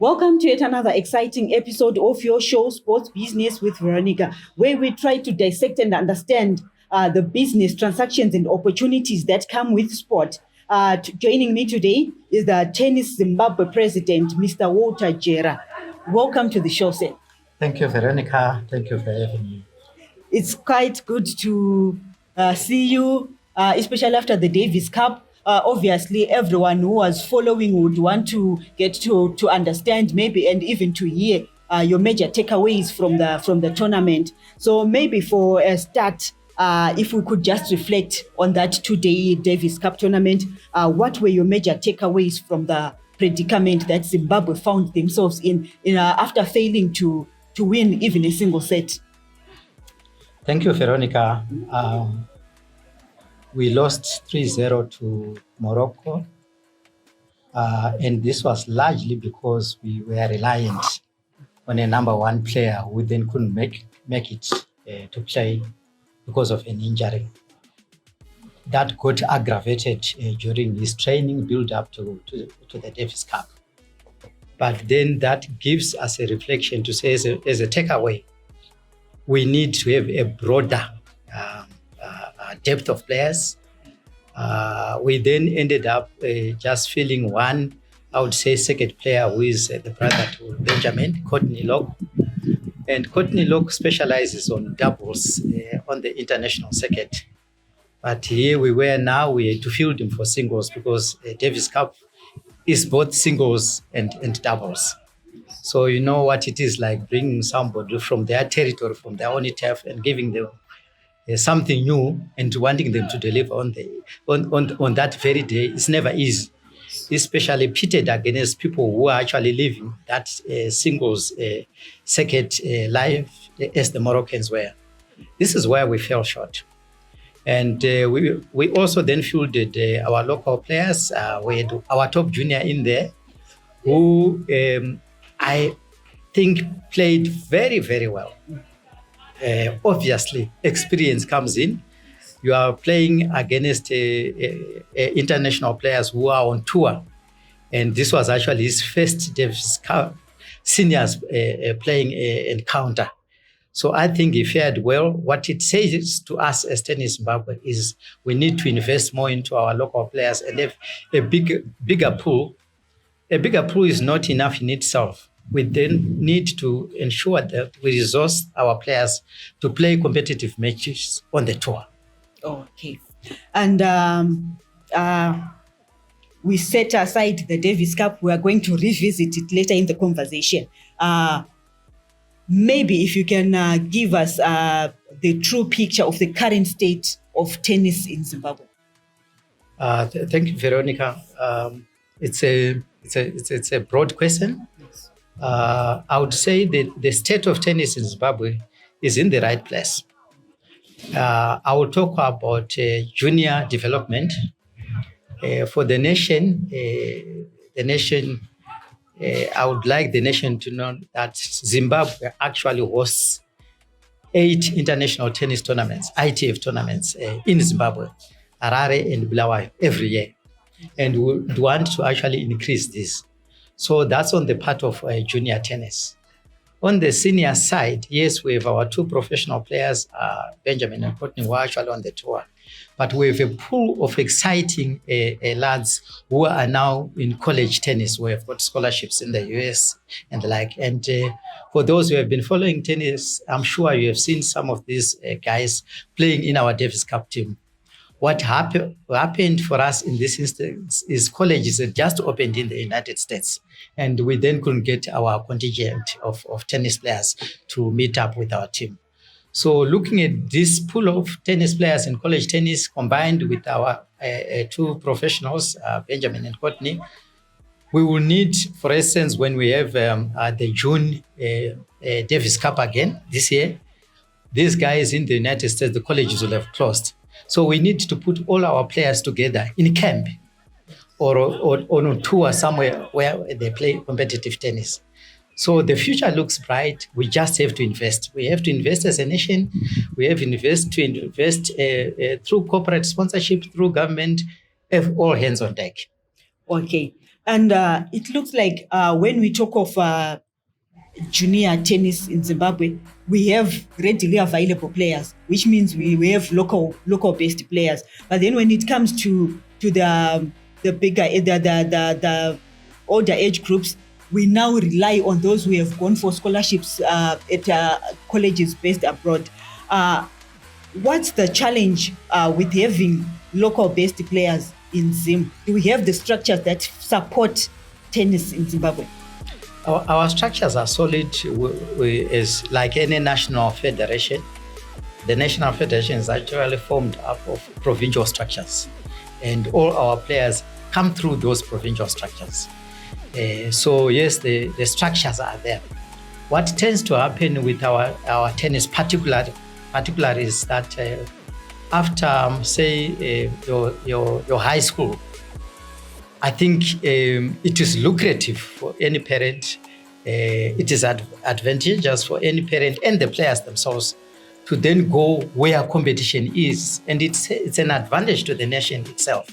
Welcome to yet another exciting episode of your show, Sports Business with Veronica, where we try to dissect and understand the business transactions and opportunities that come with sport. Joining me today is the Tennis Zimbabwe president, Mr. Walter Jera. Welcome to the show, sir. Thank you, Veronica. Thank you for having me. It's quite good to see you, especially after the Davis Cup. Obviously, everyone who was following would want to get to understand maybe and even to hear your major takeaways from the tournament. So maybe for a start, if we could just reflect on that two-day Davis Cup tournament, what were your major takeaways from the predicament that Zimbabwe found themselves in after failing to win even a single set? Thank you, Veronica. We lost 3-0 to Morocco, and this was largely because we were reliant on a number one player who then couldn't make it to play because of an injury. That got aggravated during his training build-up to the Davis Cup. But then that gives us a reflection to say, as a takeaway, we need to have a broader depth of players. We then ended up just feeling one, I would say, second player who is the brother to Benjamin, Courtney Locke. And Courtney Locke specializes on doubles on the international circuit. But here we were now, we had to field him for singles because Davis Cup is both singles and doubles. So you know what it is like bringing somebody from their territory, from their own turf, and giving them something new and wanting them to deliver on that very day. It's never easy, especially pitted against people who are actually living that singles circuit life as the Moroccans were. This is where we fell short. And we also then fielded our local players. We had our top junior in there who I think played very, very well. Obviously, experience comes in. You are playing against international players who are on tour. And this was actually his first Davis Cup seniors playing encounter. So I think he fared well. What it says to us as Tennis Zimbabwe is we need to invest more into our local players and have a bigger pool. A bigger pool is not enough in itself. We then need to ensure that we resource our players to play competitive matches on the tour. Okay. And we set aside the Davis Cup. We are going to revisit it later in the conversation. Maybe if you can give us the true picture of the current state of tennis in Zimbabwe. Thank you, Veronica. It's a broad question. I would say that the state of tennis in Zimbabwe is in the right place. I will talk about junior development. For the nation, I would like the nation to know that Zimbabwe actually hosts 8 international tennis tournaments, ITF tournaments in Zimbabwe, Harare and Bulawayo every year. And we would want to actually increase this. So that's on the part of junior tennis. On the senior side, yes, we have our 2 professional players, Benjamin and Courtney, who are actually on the tour. But we have a pool of exciting lads who are now in college tennis. We have got scholarships in the US and the like. And for those who have been following tennis, I'm sure you have seen some of these guys playing in our Davis Cup team. What happened for us in this instance is colleges had just opened in the United States, and we then couldn't get our contingent of tennis players to meet up with our team. So looking at this pool of tennis players in college tennis combined with our 2 professionals, Benjamin and Courtney, we will need, for instance, when we have the June Davis Cup again this year, these guys in the United States, the colleges will have closed. So we need to put all our players together in camp or on a tour somewhere where they play competitive tennis. So the future looks bright. We just have to invest. We have to invest as a nation. We have to invest through corporate sponsorship, through government, have all hands on deck. Okay. And it looks like when we talk of junior tennis in Zimbabwe, we have readily available players, which means we have local based players. But then when it comes to the bigger the older age groups, we now rely on those who have gone for scholarships at colleges based abroad. What's the challenge with having local based players in Zim? Do we have the structures that support tennis in Zimbabwe? Our structures are solid. Is like any national federation. The national federation is actually formed up of provincial structures, and all our players come through those provincial structures. So yes, the structures are there. What tends to happen with our tennis particular is that after say your high school, I think it is lucrative for any parent. It is advantageous for any parent and the players themselves to then go where competition is, and it's an advantage to the nation itself.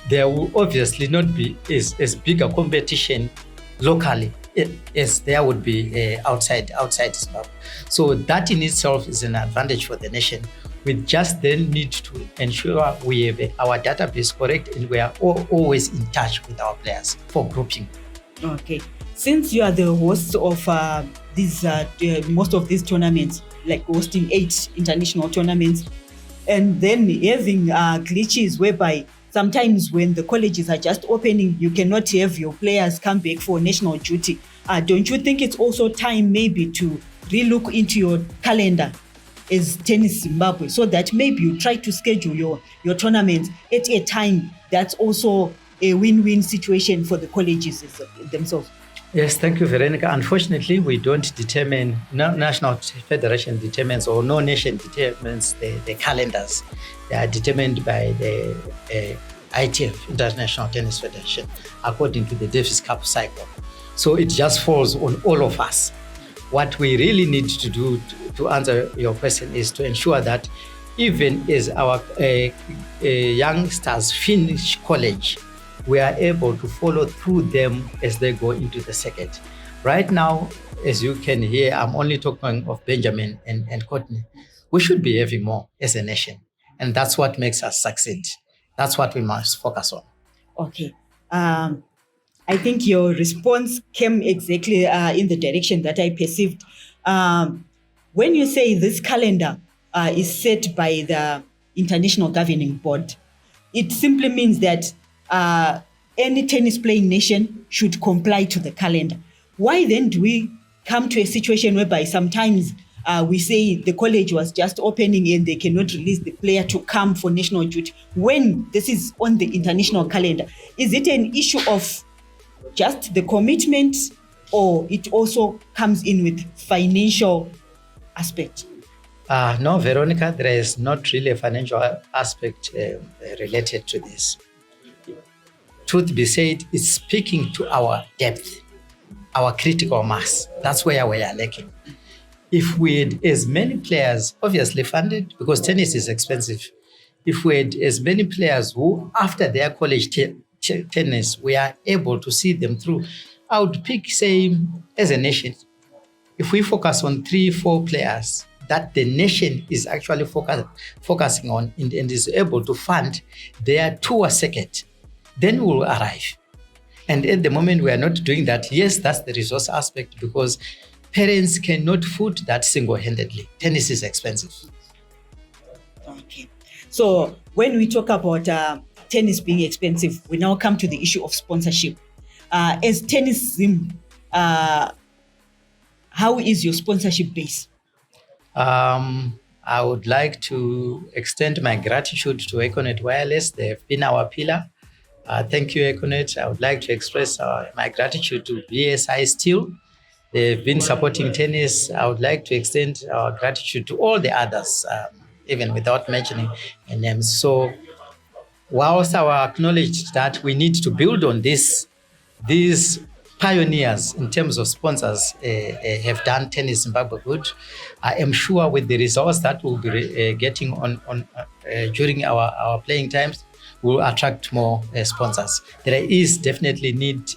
There will obviously not be as big a competition locally as there would be outside Zimbabwe. So that in itself is an advantage for the nation. We just then need to ensure we have our database correct, and we are always in touch with our players for grouping. Okay. Since you are the host of these most of these tournaments, like hosting 8 international tournaments, and then having glitches whereby sometimes when the colleges are just opening, you cannot have your players come back for national duty. Don't you think it's also time maybe to relook into your calendar as Tennis Zimbabwe, so that maybe you try to schedule your tournaments at a time that's also a win-win situation for the colleges themselves? Yes, thank you, Veronica. Unfortunately, we don't determine, no national federation determines, or no nation determines the calendars. They are determined by the ITF, International Tennis Federation, according to the Davis Cup cycle. So it just falls on all of us. What we really need to do to answer your question is to ensure that even as our youngsters finish college, we are able to follow through them as they go into the circuit. Right now, as you can hear, I'm only talking of Benjamin and Courtney. We should be having more as a nation, and that's what makes us succeed. That's what we must focus on. Okay. I think your response came exactly in the direction that I perceived. When you say this calendar is set by the International Governing Board, it simply means that any tennis playing nation should comply to the calendar. Why then do we come to a situation whereby sometimes we say the college was just opening and they cannot release the player to come for national duty when this is on the international calendar? Is it an issue of just the commitment, or it also comes in with financial aspect? No, Veronica, there is not really a financial aspect related to this. Truth be said, it's speaking to our depth, our critical mass. That's where we are lacking. If we had as many players, obviously funded, because tennis is expensive, if we had as many players who, after their college tennis, we are able to see them through, I would pick, say, as a nation, if we focus on 3-4 players that the nation is actually focusing on and is able to fund their tour circuit, then we'll arrive. And at the moment, we are not doing that. Yes, that's the resource aspect, because parents cannot foot that single-handedly. Tennis is expensive. Okay. So when we talk about tennis being expensive, we now come to the issue of sponsorship. As Tennis Zim, how is your sponsorship base? I would like to extend my gratitude to Econet Wireless. They've been our pillar. Thank you, Econet. I would like to express my gratitude to BSI Steel. They've been supporting tennis. I would like to extend our gratitude to all the others, even without mentioning names. So whilst I acknowledge that we need to build on these pioneers in terms of sponsors have done Tennis Zimbabwe good, I am sure with the results that we'll be getting on during our playing times, will attract more sponsors. There is definitely need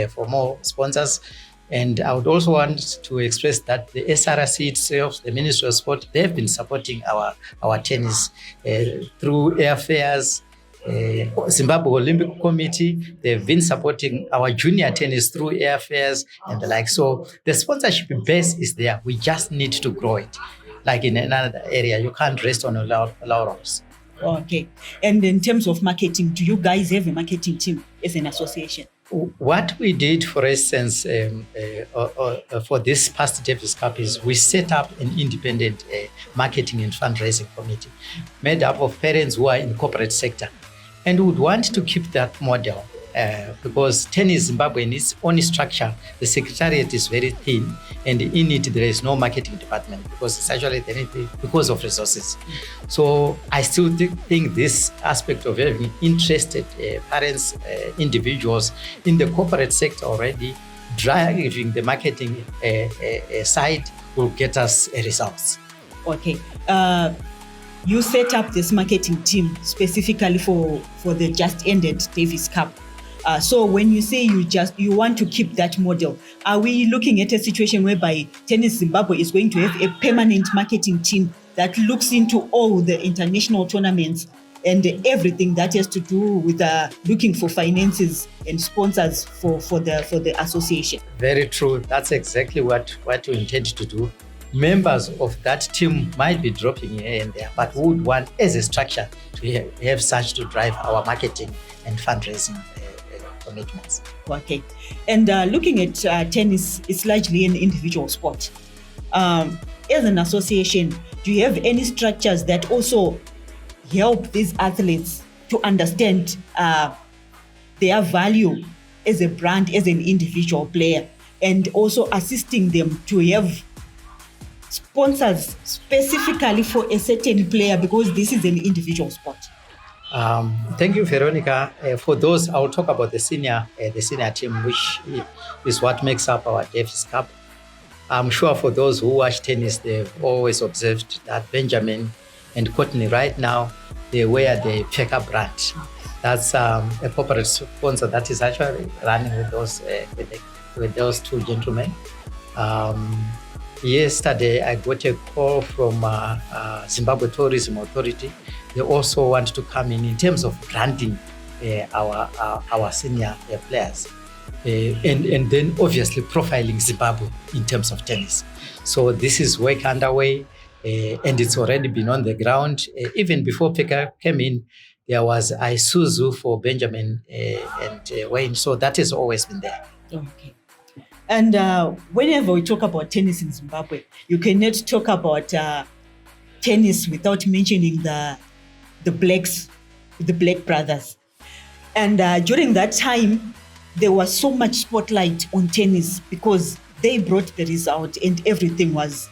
for more sponsors. And I would also want to express that the SRC itself, the Ministry of Sport, they've been supporting our tennis through airfares. Zimbabwe Olympic Committee, they've been supporting our junior tennis through airfares and the like. So the sponsorship base is there. We just need to grow it. Like in another area, you can't rest on your laurels. Okay. And in terms of marketing, do you guys have a marketing team as an association? What we did, for instance, for this past Davis Cup is we set up an independent marketing and fundraising committee made up of parents who are in corporate sector and would want to keep that model because Tennis Zimbabwe in its own structure, the secretariat is very thin and in it there is no marketing department because it's actually because of resources. So I still think this aspect of having interested parents, individuals in the corporate sector already driving the marketing side will get us results. Okay. You set up this marketing team specifically for the just ended Davis Cup. So when you say you want to keep that model, are we looking at a situation whereby Tennis Zimbabwe is going to have a permanent marketing team that looks into all the international tournaments and everything that has to do with looking for finances and sponsors for the association? Very true. That's exactly what we intend to do. Members of that team might be dropping here and there, but we would want as a structure to have such to drive our marketing and fundraising commitments. Okay. And looking at tennis, it's largely an individual sport. As an association, do you have any structures that also help these athletes to understand their value as a brand, as an individual player, and also assisting them to have sponsors specifically for a certain player because this is an individual sport? Thank you, Veronica. For those, I'll talk about the senior team, which is what makes up our Davis Cup. I'm sure for those who watch tennis, they've always observed that Benjamin and Courtney right now, they wear the Pekka brand. That's a corporate sponsor that is actually running with those two gentlemen. Yesterday, I got a call from Zimbabwe Tourism Authority. They also want to come in terms of branding our senior players. And then obviously profiling Zimbabwe in terms of tennis. So this is work underway and it's already been on the ground. Even before Pekka came in, there was Isuzu for Benjamin and Wayne. So that has always been there. Okay. And whenever we talk about tennis in Zimbabwe, you cannot talk about tennis without mentioning the Blacks, the Black brothers. And during that time, there was so much spotlight on tennis because they brought the result and everything was,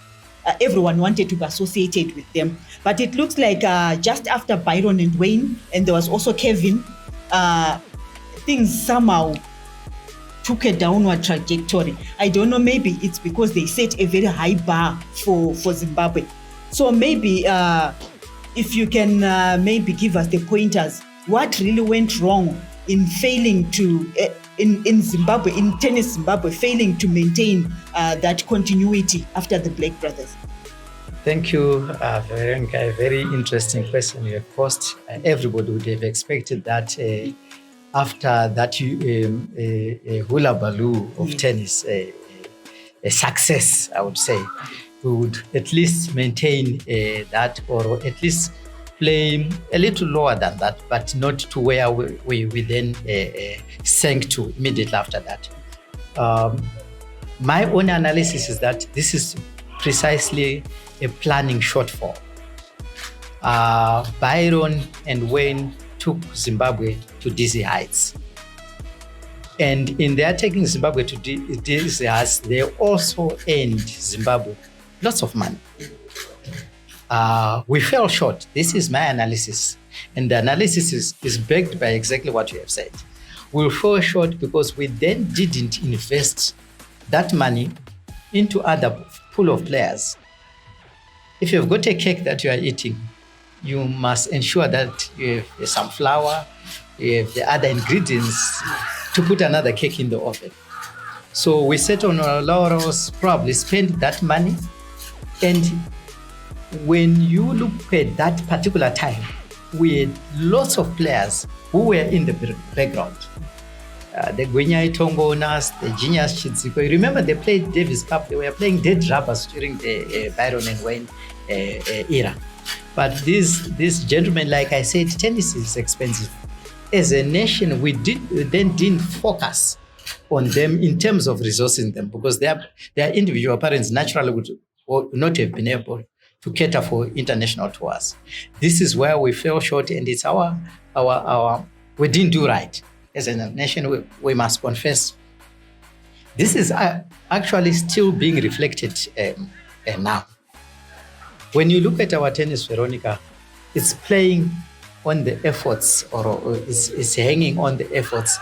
everyone wanted to be associated with them. But it looks like just after Byron and Wayne, and there was also Kevin, things somehow took a downward trajectory. I don't know, maybe it's because they set a very high bar for Zimbabwe. So maybe if you can maybe give us the pointers, what really went wrong in failing to, in Zimbabwe, in Tennis Zimbabwe, failing to maintain that continuity after the Black brothers? Thank you, Veronica. A very interesting question you have posed. Everybody would have expected that after that hula baloo of tennis, a success, I would say, we would at least maintain that, or at least play a little lower than that, but not to where we then sank to immediately after that. My own analysis is that this is precisely a planning shortfall. Byron and Wayne took Zimbabwe to dizzy heights. And in their taking Zimbabwe to dizzy heights, they also earned Zimbabwe lots of money. We fell short. This is my analysis. And the analysis is backed by exactly what you have said. We fell short because we then didn't invest that money into other pool of players. If you've got a cake that you are eating, you must ensure that you have some flour, you have the other ingredients to put another cake in the oven. So we sat on our laurels, probably spent that money. And when you look at that particular time, we had lots of players who were in the background. The Gwinya Itongonas, the Genius Chidziko. Remember, they played Davis Cup. They were playing dead rubbers during the Byron and Wayne era. But these gentlemen, like I said, tennis is expensive. As a nation, we didn't focus on them in terms of resourcing them, because their individual parents naturally would not have been able to cater for international tours. This is where we fell short, and it's our we didn't do right. As a nation, we must confess. This is actually still being reflected now. When you look at our tennis, Veronica, it's playing on the efforts, or it's hanging on the efforts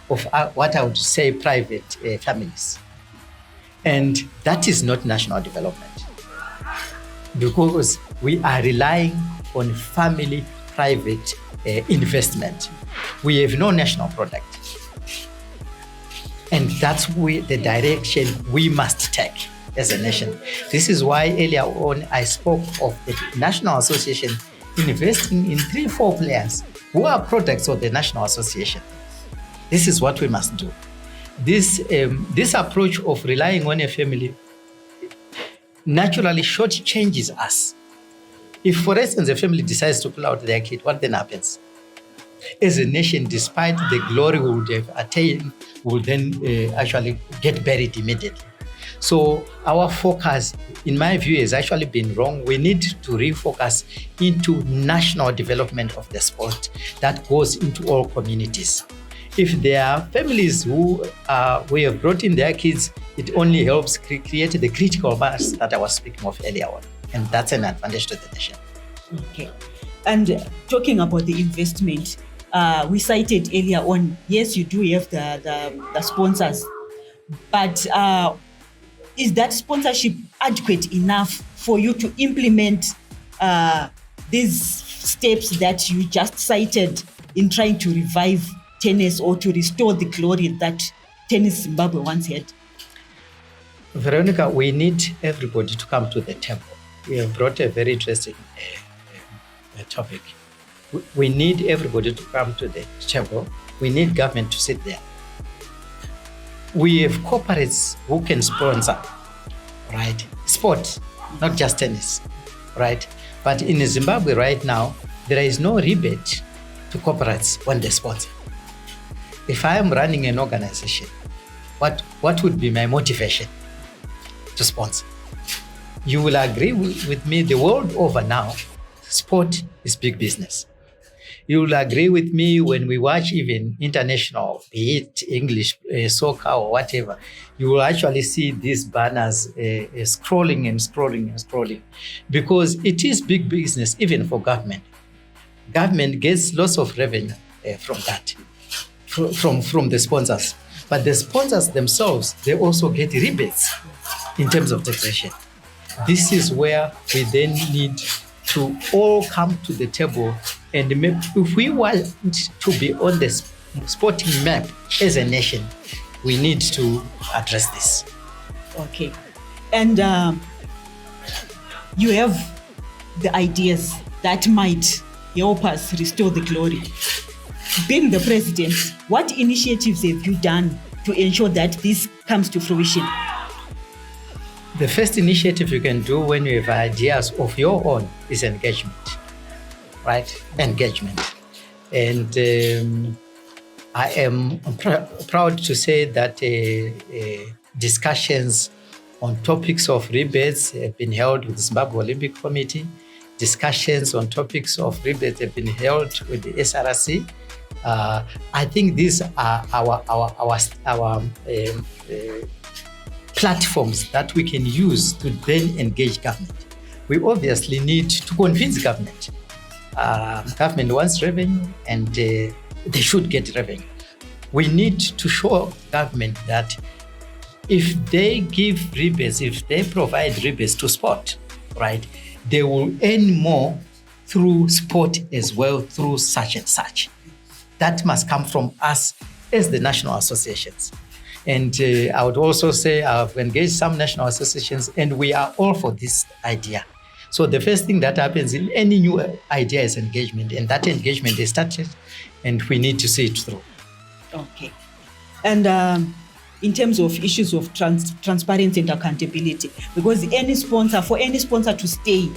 of what I would say private families. And that is not national development, because we are relying on family private investment. We have no national product. And that's the direction we must take as a nation. This is why earlier on I spoke of the National Association investing in 3-4 players who are products of the National Association. This is what we must do. This approach of relying on a family naturally shortchanges us. If, for instance, a family decides to pull out their kid, what then happens? As a nation, despite the glory we would have attained, we will then actually get buried immediately. So our focus, in my view, has actually been wrong. We need to refocus into national development of the sport that goes into all communities. If there are families who have brought in their kids, it only helps create the critical mass that I was speaking of earlier on. And that's an advantage to the nation. Okay. And talking about the investment, we cited earlier on, yes, you do have the sponsors, but is that sponsorship adequate enough for you to implement these steps that you just cited in trying to revive tennis or to restore the glory that Tennis Zimbabwe once had? Veronica, we need everybody to come to the table. We have brought a very interesting topic. We need everybody to come to the table. We need government to sit there. We have corporates who can sponsor, right? Sport, not just tennis, right? But in Zimbabwe right now, there is no rebate to corporates when they sponsor. If I am running an organization, what would be my motivation to sponsor? You will agree with me, the world over now, sport is big business. You will agree with me when we watch even international, be it English, soccer or whatever, you will actually see these banners scrolling and scrolling and scrolling, because it is big business even for government. Government gets lots of revenue from that, from the sponsors. But the sponsors themselves, they also get rebates in terms of taxation. This is where we then need to all come to the table, and if we want to be on the sporting map as a nation, we need to address this. Okay. And you have the ideas that might help us restore the glory. Being the president, what initiatives have you done to ensure that this comes to fruition? The first initiative you can do when you have ideas of your own is engagement, right? Engagement. And I am proud to say that discussions on topics of rebates have been held with the Zimbabwe Olympic Committee. Discussions on topics of rebates have been held with the SRC. I think these are our platforms that we can use to then engage government. We obviously need to convince government. Government wants revenue, and they should get revenue. We need to show government that if they give rebates, if they provide rebates to sport, right, they will earn more through sport as well, through such and such. That must come from us as the national associations. And I would also say I've engaged some national associations, and we are all for this idea. So the first thing that happens in any new idea is engagement, and that engagement is started, and we need to see it through. Okay. And in terms of issues of transparency and accountability, because for any sponsor to stay,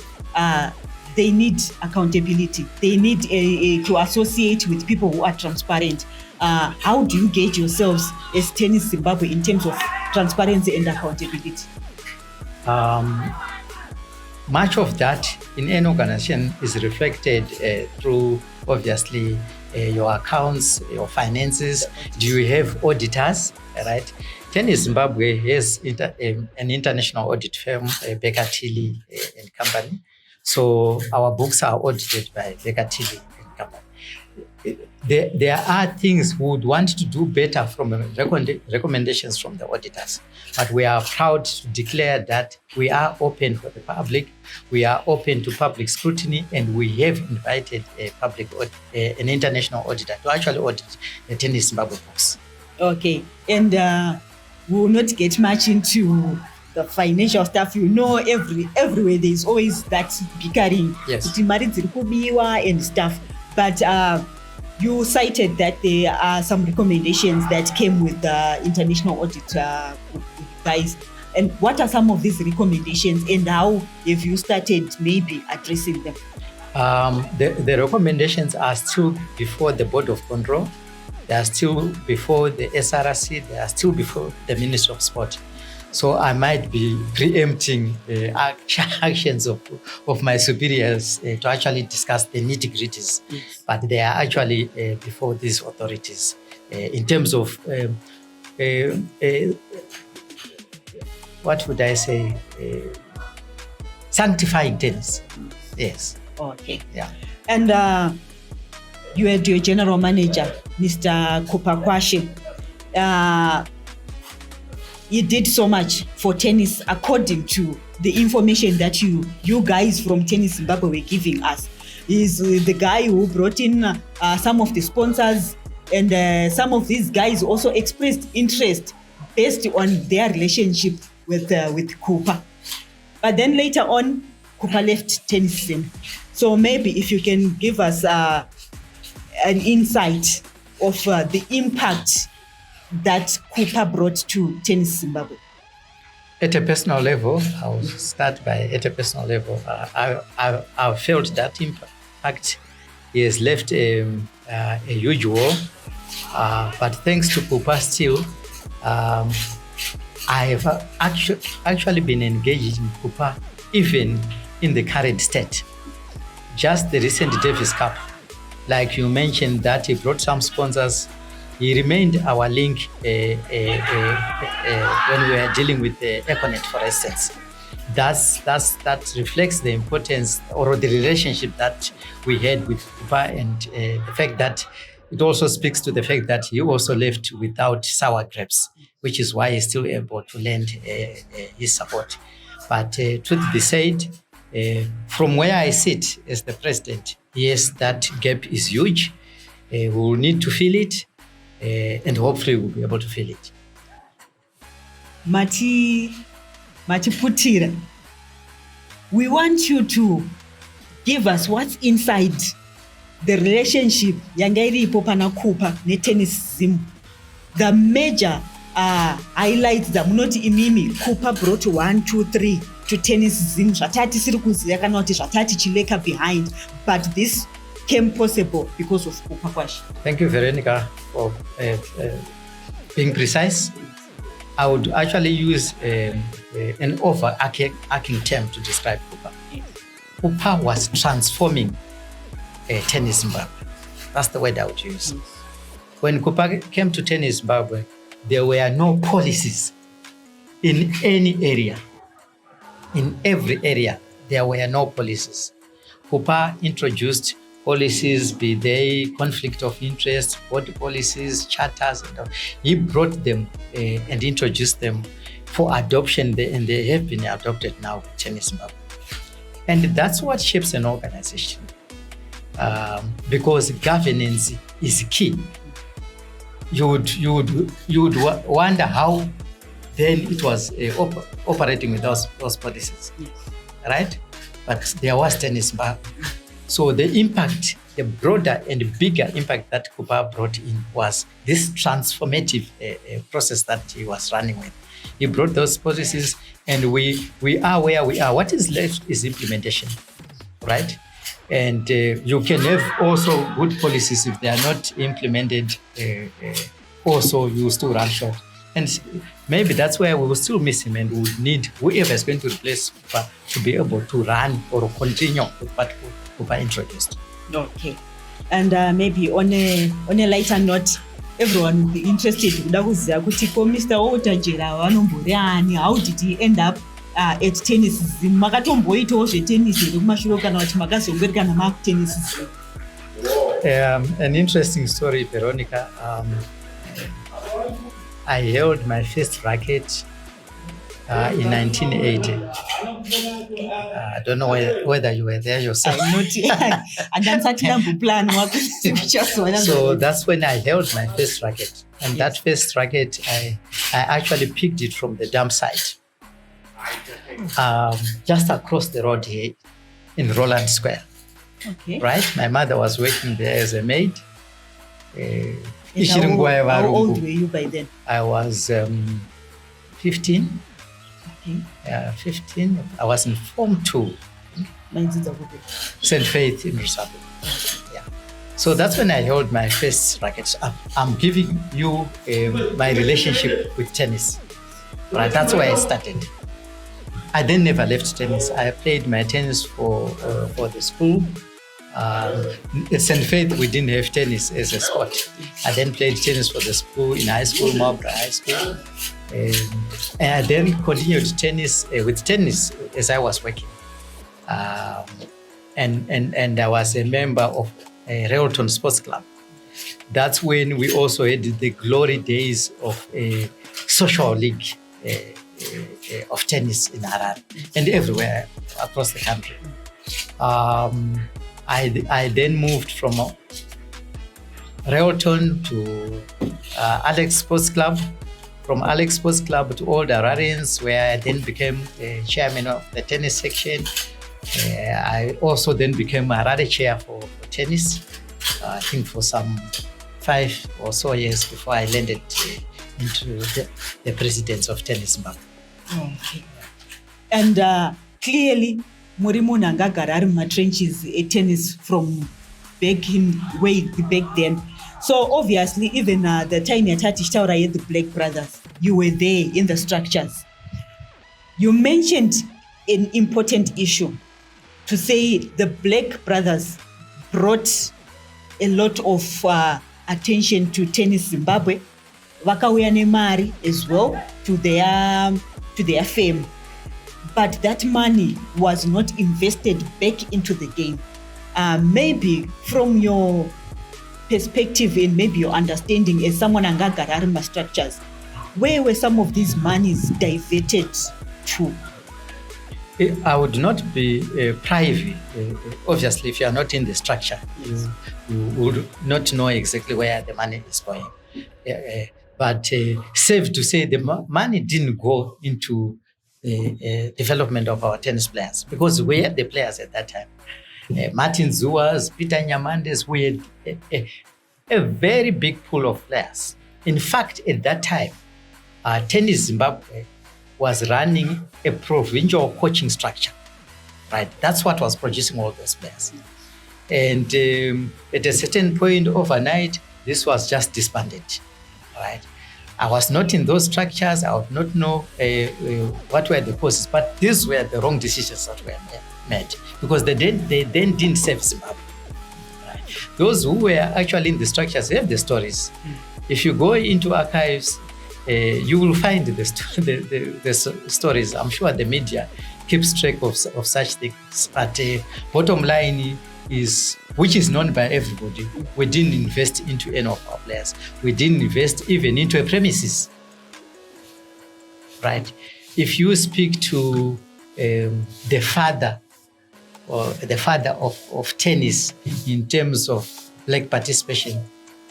they need accountability. They need to associate with people who are transparent. How do you gauge yourselves as Tennis Zimbabwe in terms of transparency and accountability? Much of that in any organization is reflected through, obviously, your accounts, your finances. Do you have auditors, right? Tennis Zimbabwe has an international audit firm, Baker Tilly and Company. So our books are audited by Baker Tilly and Company. There are things we would want to do better from recommendations from the auditors, but we are proud to declare that we are open for the public, we are open to public scrutiny, and we have invited an international auditor to actually audit the Tennis Zimbabwe books. Okay, and we will not get much into the financial stuff. Everywhere there's always that bickering, yes, and stuff. But you cited that there are some recommendations that came with the international audit guys. And what are some of these recommendations, and how have you started maybe addressing them? The recommendations are still before the Board of Control. They are still before the SRC. They are still before the Ministry of Sport. So I might be preempting actions of my superiors to actually discuss the nitty-gritties, yes, but they are actually before these authorities in terms of what would I say, sanctifying tennis. Yes. Okay. Yeah. And you had your general manager, Mr. Kupakwashe. He did so much for tennis according to the information that you guys from Tennis Zimbabwe were giving us. He's the guy who brought in some of the sponsors, and some of these guys also expressed interest based on their relationship with Kupa. But then later on, Kupa left Tennis Zim. So maybe if you can give us an insight of the impact that Kupa brought to Tennis Zimbabwe. At a personal level, I'll start by at a personal level. I felt that impact. He has left a huge wall, but thanks to Kupa still, I have actually been engaged in Kupa even in the current state. Just the recent Davis Cup, like you mentioned that he brought some sponsors. He remained our link when we were dealing with the Econet, for instance. That reflects the importance or the relationship that we had with Kupa, and the fact that it also speaks to the fact that he also left without sour grapes, which is why he's still able to lend his support. But truth be said, from where I sit as the president, yes, that gap is huge. We will need to fill it. And hopefully we'll be able to fill it. Mati Putira, we want you to give us what's inside the relationship yangairipo pana Kupa ne Tennis Zim. The major highlights that munoti imimi Kupa brought 1, 2, 3 to Tennis Zim. Zvatati siri kuziya kana kuti zvatati chileka behind, but this came possible because of Kupakwashe. Thank you, Veronica, for being precise. I would actually use an overarching term to describe Kupa. Kupa was transforming Tennis Zimbabwe. That's the word I would use. Yes. When Kupa came to Tennis Zimbabwe, there were no policies in any area. In every area, there were no policies. Kupa introduced policies, be they conflict of interest, body policies, charters, and all. He brought them and introduced them for adoption, and they have been adopted now in Tennis Zimbabwe. And that's what shapes an organization. because governance is key. You would wonder how then it was operating with those policies, Yes. right? But there was Tennis Zimbabwe. So the impact, the broader and bigger impact that Kuba brought in was this transformative process that he was running with. He brought those policies, and we are where we are. What is left is implementation, right? And you can have also good policies if they are not implemented. Also, you still run short. And maybe that's where we will still miss him, and we will need whoever is going to replace Kuba to be able to run or continue with what Kuba introduced. Okay. And maybe on a lighter note, everyone would be interested. Mr. Walter Jera, how did he end up at Tennis Zimbabwe? Makatomboitawo zvetennis here kumashure kana kuti makazongorika namakutennis. An interesting story, Veronica. I held my first racket in 1980. I don't know whether you were there yourself. Not yet. And I'm such a plan. So that's when I held my first racket. And that first racket, I actually picked it from the dump site. Just across the road here in Roland Square. Okay. Right? My mother was working there as a maid. How old were you by then? I was 15. Okay. 15. I was in Form 2. St. Faith in Zimbabwe. Yeah. So that's when I held my first racket. I'm giving you my relationship with tennis. Right? That's where I started. I then never left tennis. I played my tennis for the school. At St. Faith, we didn't have tennis as a sport. I then played tennis for the school in high school, Marlborough High School. And I then continued tennis with tennis as I was working. And I was a member of Railton Sports Club. That's when we also had the glory days of a social league of tennis in Harare and everywhere across the country. I then moved from Railton to Alex Sports Club, from Alex Sports Club to Old Hararians, where I then became chairman of the tennis section. I also then became Harare chair for tennis, I think for some 5 or so years before I landed into the presidency of Tennis Zimbabwe. Okay. And clearly, Murimu Nangagara ari trenches a tennis from way back then. So obviously, even the time you started Taura the Black Brothers, you were there in the structures. You mentioned an important issue to say the Black Brothers brought a lot of attention to Tennis Zimbabwe, vakauya nemari as well to their fame. But that money was not invested back into the game. Maybe from your perspective and maybe your understanding as someone angagararima structures, where were some of these monies diverted to? I would not be privy. Obviously, if you are not in the structure, you would not know exactly where the money is going. But safe to say, the money didn't go into the development of our tennis players, because we had the players at that time. Martin Zuas, Peter Nyamandes, we had a very big pool of players. In fact, at that time, Tennis Zimbabwe was running a provincial coaching structure, right? That's what was producing all those players. And at a certain point overnight, this was just disbanded, right? I was not in those structures. I would not know what were the causes, but these were the wrong decisions that were made because they then didn't serve Zimbabwe. Right? Those who were actually in the structures have the stories. If you go into archives, you will find the stories. I'm sure the media keeps track of such things. But bottom line is, which is known by everybody, we didn't invest into any of our players. We didn't invest even into a premises. Right? If you speak to the father or the father of tennis in terms of black participation.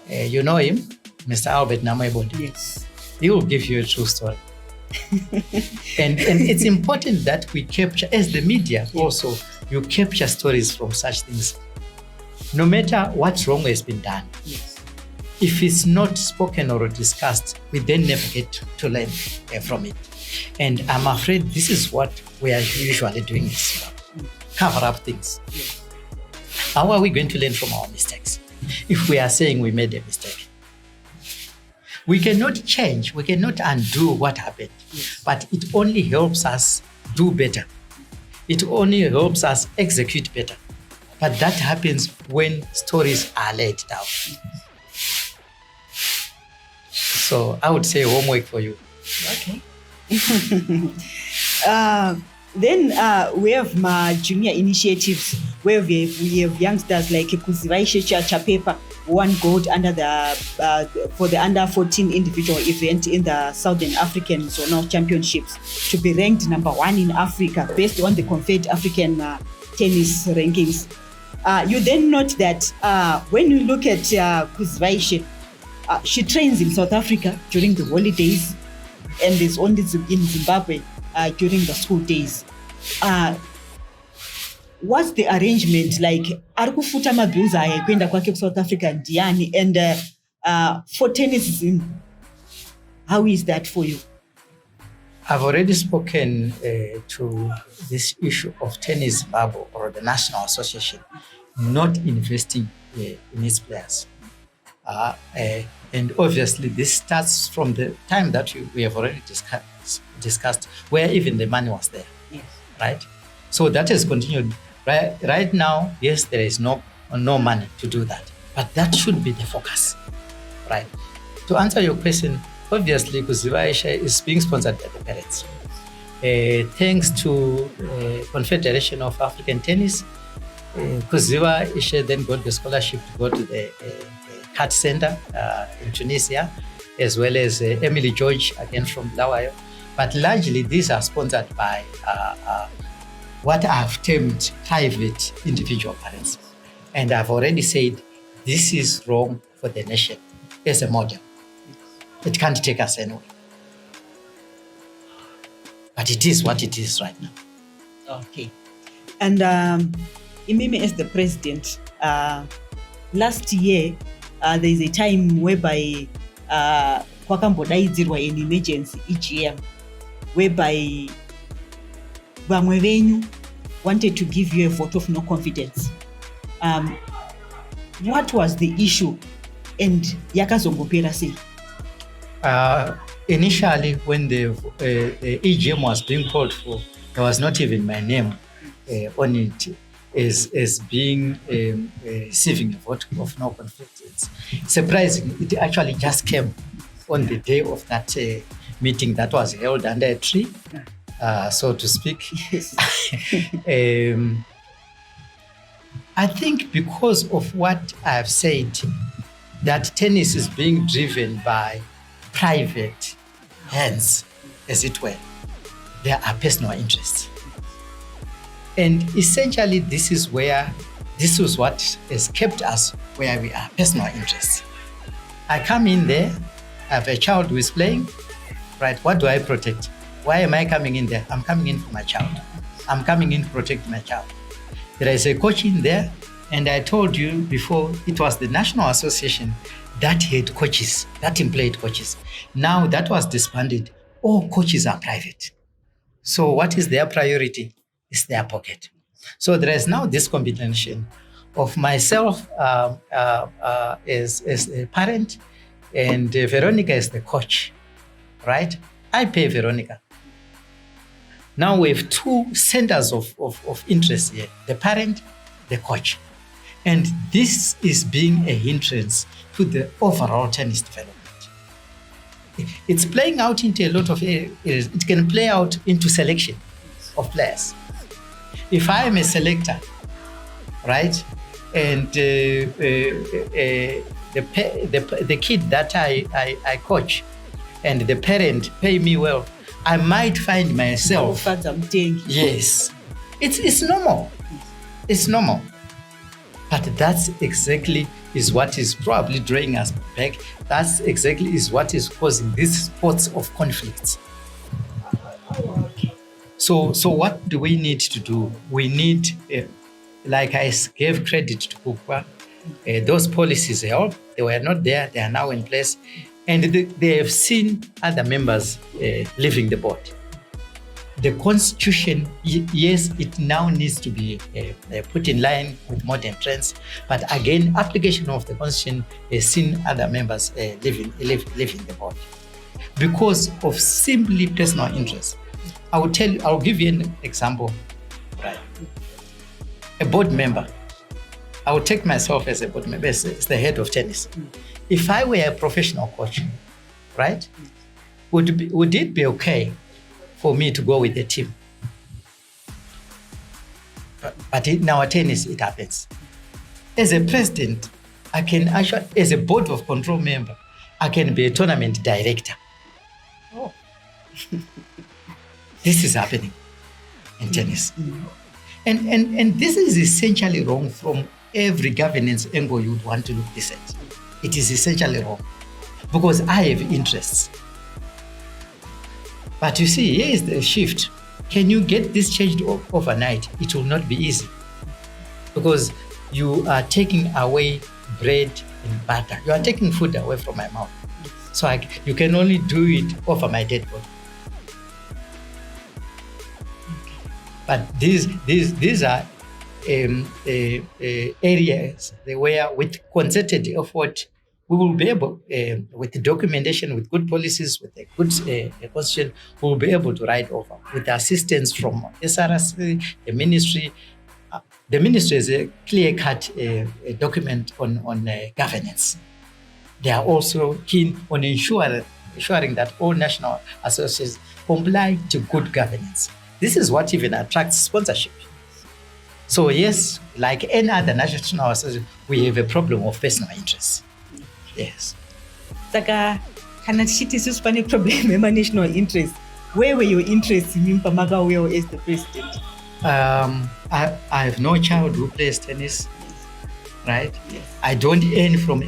You know him, Mr. Albert Namwebonde. Yes. He will give you a true story. and it's important that we capture, as the media also, you capture stories from such things. No matter what wrong has been done, Yes. if it's not spoken or discussed, we then never get to learn from it. And I'm afraid this is what we are usually doing this, cover up things. Yes. How are we going to learn from our mistakes if we are saying we made a mistake? We cannot change, we cannot undo what happened, but it only helps us do better. It only helps us execute better. But that happens when stories are laid down. So I would say homework for you. Okay. Then we have my junior initiatives where we have youngsters like Kuzivaishe Chapepa, who won gold under for the under 14 individual event in the Southern African Zonal Championships to be ranked number 1 in Africa based on the Confed African tennis rankings. You then note that when you look at Kuzivaishe, she trains in South Africa during the holidays and is only in Zimbabwe during the school days. What's the arrangement like? Arikufuta mabhiuza kwenda kwake South Africa ndiani, and for tennis, how is that for you? I've already spoken to this issue of Tennis Zimbabwe, or the National Association, not investing in its players. And obviously this starts from the time that we have already discussed, where even the money was there. Yes. Right? So that has continued. Right now, yes, there is no money to do that, but that should be the focus. Right? To answer your question, obviously, Kuzivaishe is being sponsored by the parents. Thanks to Confederation of African Tennis, Kuzivaishe then got the scholarship to go to the CAT Center in Tunisia, as well as Emily George, again from Bulawayo. But largely, these are sponsored by what I've termed private individual parents. And I've already said this is wrong for the nation as a model. It can't take us anywhere. But it is what it is right now. Okay. And Imimi, as the president, last year, there is a time whereby kwakambodaidzirwa an emergency EGM, whereby vamwe venyu wanted to give you a vote of no confidence. What was the issue and yakazongopera sei? Initially, when the EGM was being called for, there was not even my name on it as being receiving a vote of no confidence. Surprisingly, it actually just came on the day of that meeting that was held under a tree, so to speak. Yes. I think because of what I've said, that tennis is being driven by private hands, as it were. There are personal interests. And essentially, this is what has kept us where we are, personal interests. I come in there, I have a child who is playing, right? What do I protect? Why am I coming in there? I'm coming in for my child. I'm coming in to protect my child. There is a coach in there, and I told you before, it was the National Association that had coaches, that employed coaches. Now that was disbanded. All coaches are private. So what is their priority? It's their pocket. So there is now this combination of myself as a parent and Veronica as the coach, right? I pay Veronica. Now we have two centers of interest here, the parent, the coach. And this is being a hindrance to the overall tennis development. It's playing out into a lot of areas. It can play out into selection of players. If I am a selector, right, and the kid that I coach and the parent pay me well, I might find myself. Yes, it's normal. It's normal. But that's exactly is what is probably drawing us back. That's exactly is what is causing these spots of conflicts. So what do we need to do? We need, like I gave credit to Kukwa, those policies help. They were not there. They are now in place. And they have seen other members leaving the board. The constitution, yes, it now needs to be put in line with modern trends. But again, application of the constitution has seen other members leaving the board because of simply personal interest. I'll give you an example. Right. A board member. I will take myself as a board member, as the head of tennis. If I were a professional coach, right, would it be okay for me to go with the team? But in our tennis, it happens. As a president, I can actually, as a board of control member, I can be a tournament director. Oh. This is happening in tennis. And this is essentially wrong from every governance angle you would want to look this at. It is essentially wrong because I have interests. But you see, here is the shift. Can you get this changed overnight? It will not be easy because you are taking away bread and butter. You are taking food away from my mouth. So you can only do it over my dead body. But these are areas where with concerted effort, we will be able, with the documentation, with good policies, with a good constitution, we will be able to ride over with assistance from SRC, the ministry. The ministry is a clear-cut document on governance. They are also keen on ensuring that all national associations comply to good governance. This is what even attracts sponsorship. So yes, like any other national association, we have a problem of personal interests. Yes. Saka, kana tichiti pane problem ema national interest. Where were your interests in Mpamagawe as the president? I have no child who plays tennis, right? Yes. I don't earn from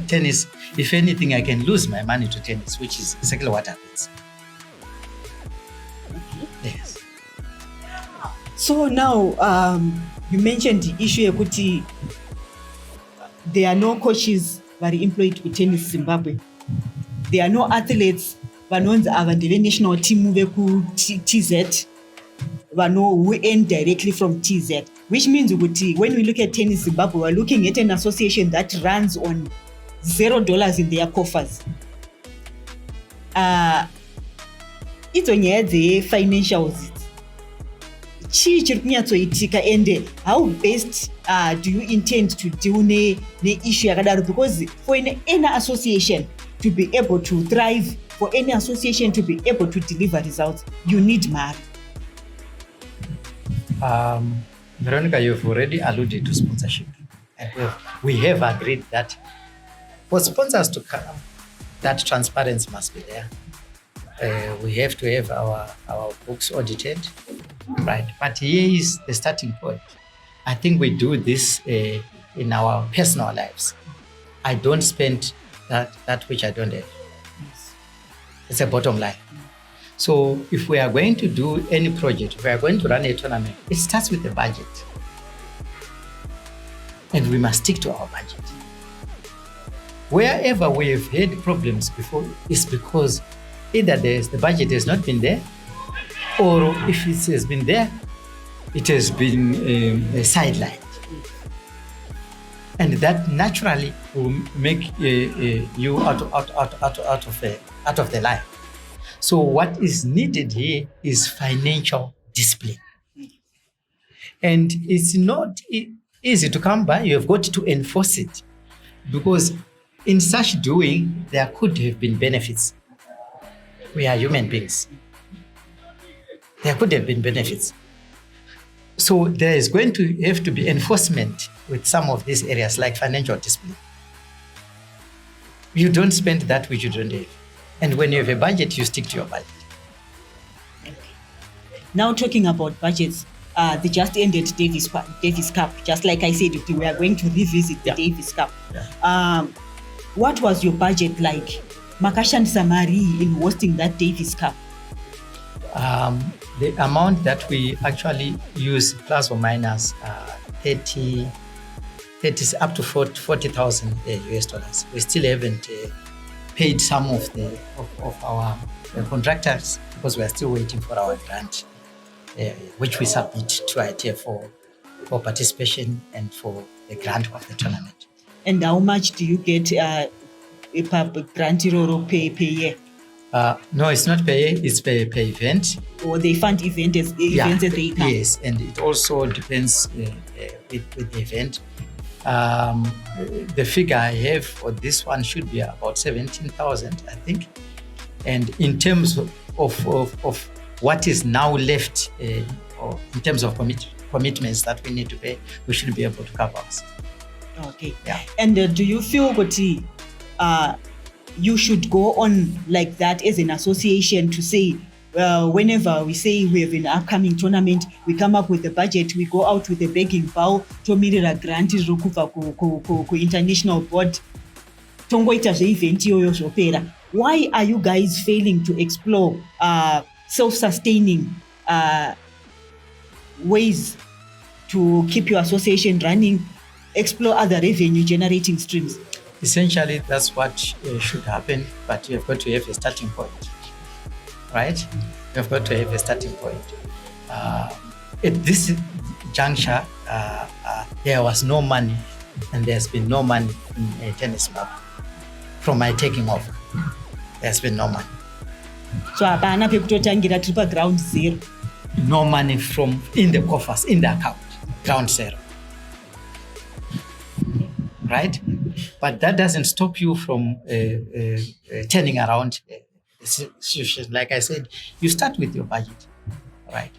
tennis. If anything, I can lose my money to tennis, which is exactly what happens. Yes. So now, you mentioned the issue of there are no coaches very employed with Tennis Zimbabwe. There are no athletes vanonzi ava ndeve national team veku TZ who earn directly from TZ, which means when we look at Tennis Zimbabwe, we're looking at an association that runs on $0 in their coffers. It's on the financials. And how best do you intend to deal with the issue? Because for any association to be able to thrive, for any association to be able to deliver results, you need money. Veronica, you've already alluded to sponsorship. We have agreed that for sponsors to come, that transparency must be there. We have to have our books audited, right? But here is the starting point. I think we do this in our personal lives. I don't spend that which I don't have. It's a bottom line. So if we are going to do any project, if we are going to run a tournament, it starts with the budget. And we must stick to our budget. Wherever we have had problems before, it's because either the budget has not been there, or if it has been there, it has been sidelined. And that naturally will make you out of the line. So what is needed here is financial discipline. And it's not easy to come by. You have got to enforce it, because in such doing, there could have been benefits. We are human beings. There could have been benefits. So there is going to have to be enforcement with some of these areas, like financial discipline. You don't spend that which you don't have. And when you have a budget, you stick to your budget. Now talking about budgets, the just ended Davis Cup. Just like I said, we are going to revisit the Davis Cup. What was your budget like, Makashan Samari, in hosting that Davis Cup? The amount that we actually use, plus or minus 30 up to 40,000 US dollars. We still haven't paid some of our contractors because we are still waiting for our grant, which we submit to ITF for participation and for the grant of the tournament. And how much do you get per grant per year? No, it's not per year, it's per event. Or they fund events as they come? Yes, and it also depends with the event. The figure I have for this one should be about 17,000, I think. And in terms of what is now left, or in terms of commitments that we need to pay, we should be able to cover us. Okay. Yeah. And do you feel that you should go on like that as an association to say, whenever we say we have an upcoming tournament, we come up with the budget, we go out with a begging vow to mirror grant ku international board. Why are you guys failing to explore self-sustaining ways to keep your association running, explore other revenue generating streams? Essentially, that's what should happen, but you have got to have a starting point, right? You have got to have a starting point. At this juncture, there was no money, and there's been no money in Tennis Zimbabwe. From my taking off, there's been no money. So apana pekutotangira tiri pa ground zero. No money from in the coffers, in the account, ground zero. Right? But that doesn't stop you from turning around the situation. Like I said, you start with your budget, right?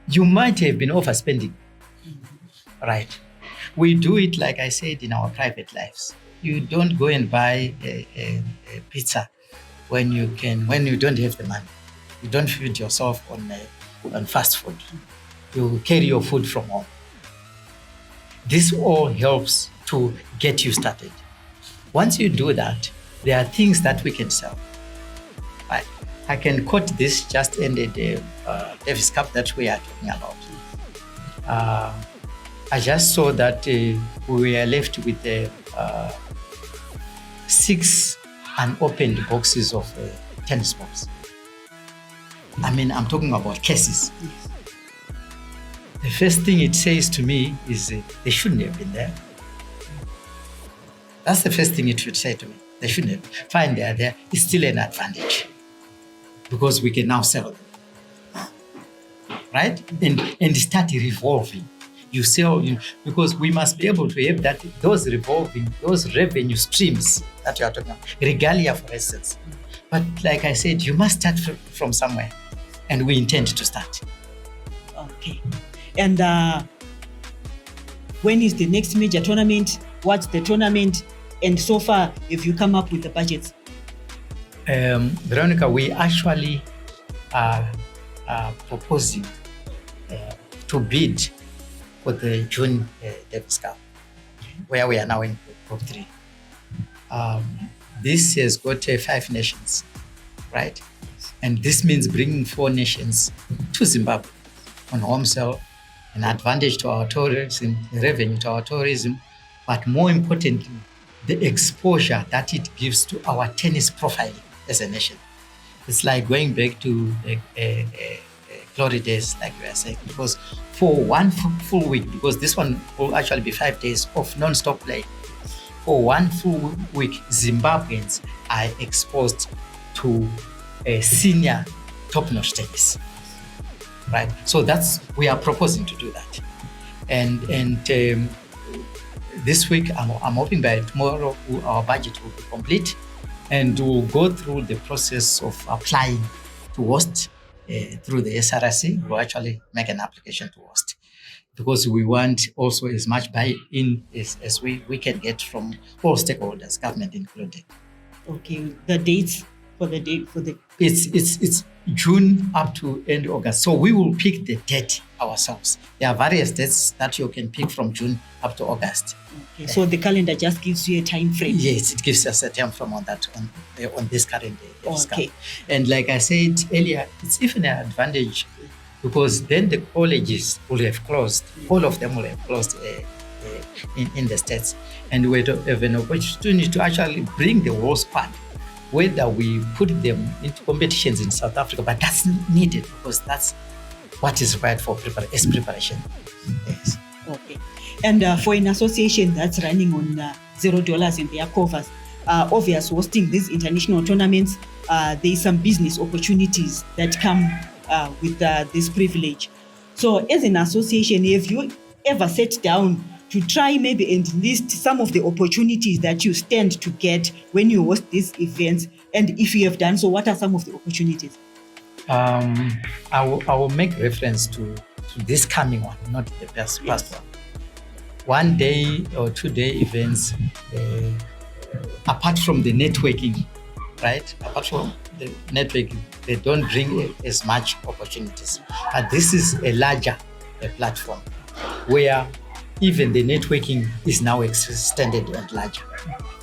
You might have been overspending, right? We do it, like I said, in our private lives. You don't go and buy a pizza when you don't have the money. You don't feed yourself on fast food. You carry your food from home. This all helps to get you started. Once you do that, there are things that we can sell. I can quote this just ended Davis Cup that we are talking about. I just saw that we were left with 6 unopened boxes of tennis balls. I mean, I'm talking about cases. The first thing it says to me is they shouldn't have been there. That's the first thing it should say to me. They shouldn't have. Fine, they are there. It's still an advantage because we can now sell them, right? And start revolving. You sell, because we must be able to have those revenue streams that you are talking about, regalia, for instance. But like I said, you must start from somewhere, and we intend to start. Okay. And when is the next major tournament? What's the tournament? And so far, have you come up with the budgets? Veronica, we actually are proposing to bid for the June Davis Cup, where we are now in Group 3. This has got 5 nations, right? And this means bringing 4 nations to Zimbabwe on home soil, an advantage to our tourism, revenue to our tourism, but more importantly, the exposure that it gives to our tennis profiling as a nation. It's like going back to glory days, like we are saying, because for one full week, because this one will actually be 5 days of non-stop play, for one full week, Zimbabweans are exposed to a senior top-notch tennis, right? So we are proposing to do that. And this week, I'm hoping by tomorrow our budget will be complete, and we'll go through the process of applying to host through the SRC. We'll actually make an application to host, because we want also as much buy-in as we can get from all stakeholders, government included. Okay, the dates? for the day for the. It's June up to end August. So we will pick the date ourselves. There are various dates that you can pick from June up to August. Okay, so the calendar just gives you a time frame. Yes, it gives us a time frame on that on this current day. Okay. And like I said earlier, it's even an advantage because then the colleges will have closed. All of them will have closed in the States, and we have an opportunity to actually bring the whole squad. Whether we put them into competitions in South Africa, but that's needed because that's what is required for preparation. Yes. Okay. And for an association that's running on $0 in their covers, obvious hosting these international tournaments, there's some business opportunities that come with this privilege. So as an association, have you ever sat down to try maybe and list some of the opportunities that you stand to get when you host these events? And if you have done so, what are some of the opportunities? I will make reference to this coming one, not the past one. 1 day or 2 day events, apart from the networking, right? Apart from the networking, they don't bring as much opportunities. But this is a larger platform where even the networking is now extended and larger.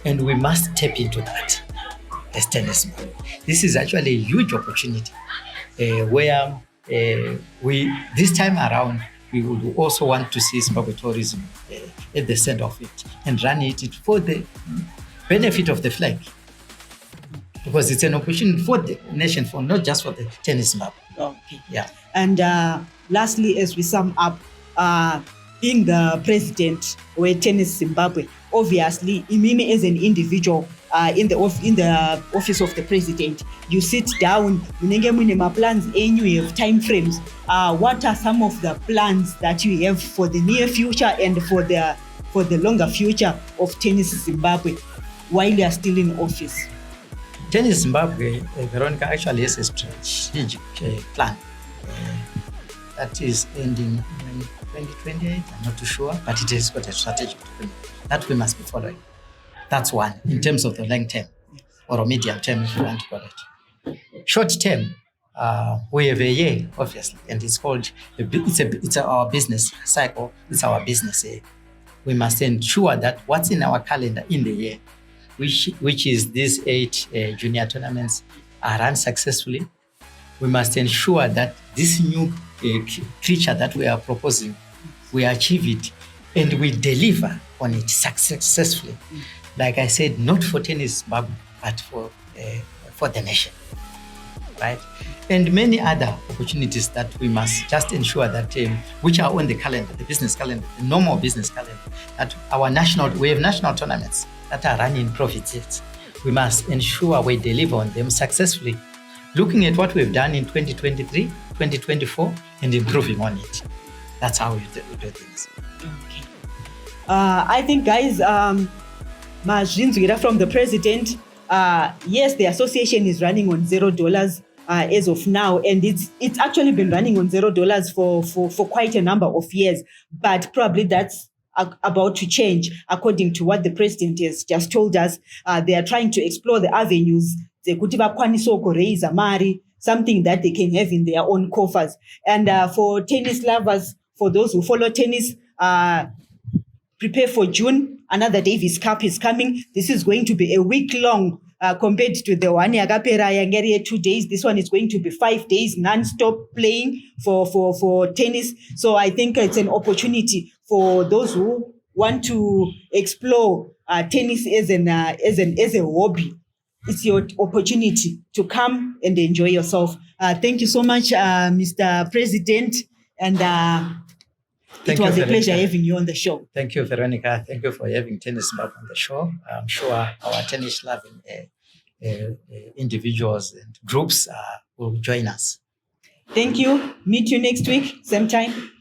And we must tap into that as Tennis Zimbabwe. This is actually a huge opportunity where we, this time around, we would also want to see Zimbabwe tourism at the center of it and run it for the benefit of the flag. Because it's an opportunity for the nation, for not just for the Tennis Zimbabwe. Okay. Yeah. And lastly, as we sum up, being the president of Tennis Zimbabwe, obviously, Imimi as an individual in the office of the president, you sit down, plans, and you have time frames. What are some of the plans that you have for the near future and for the longer future of Tennis Zimbabwe while you are still in office? Tennis Zimbabwe, Veronica, actually has a strategic plan that is ending in 2028. I'm not too sure, but it has got a strategic plan that we must be following. That's one, in terms of the long term or a medium term, if you want to call it. Short term, we have a year, obviously, and it's called, it's our business cycle, it's our business year. We must ensure that what's in our calendar in the year, which is these 8 junior tournaments, are run successfully. We must ensure that this new creature that we are proposing, we achieve it and we deliver on it successfully. Like I said, not for Tennis Zimbabwe, but for the nation, right? And many other opportunities that we must just ensure that which are on the calendar, the business calendar, the normal business calendar, that we have national tournaments that are running profits. We must ensure we deliver on them successfully, looking at what we've done in 2023, 2024, and improving on it. That's how we do things. Okay. I think, guys, from the president, yes, the association is running on $0 as of now, and it's actually been running on $0 for quite a number of years, but probably that's about to change according to what the president has just told us. They are trying to explore the avenues something that they can have in their own coffers. And for tennis lovers, for those who follow tennis, prepare for June. Another Davis Cup is coming. This is going to be a week long compared to the one Yagapera 2 days. This one is going to be 5 days non-stop playing for tennis. So I think it's an opportunity for those who want to explore tennis as a hobby. It's your opportunity to come and enjoy yourself. Thank you so much, Mr. President. And it was a pleasure having you on the show. Thank you, Veronica. Thank you for having Tennis Zimbabwe on the show. I'm sure our tennis-loving individuals and groups will join us. Thank you. Meet you next week, same time.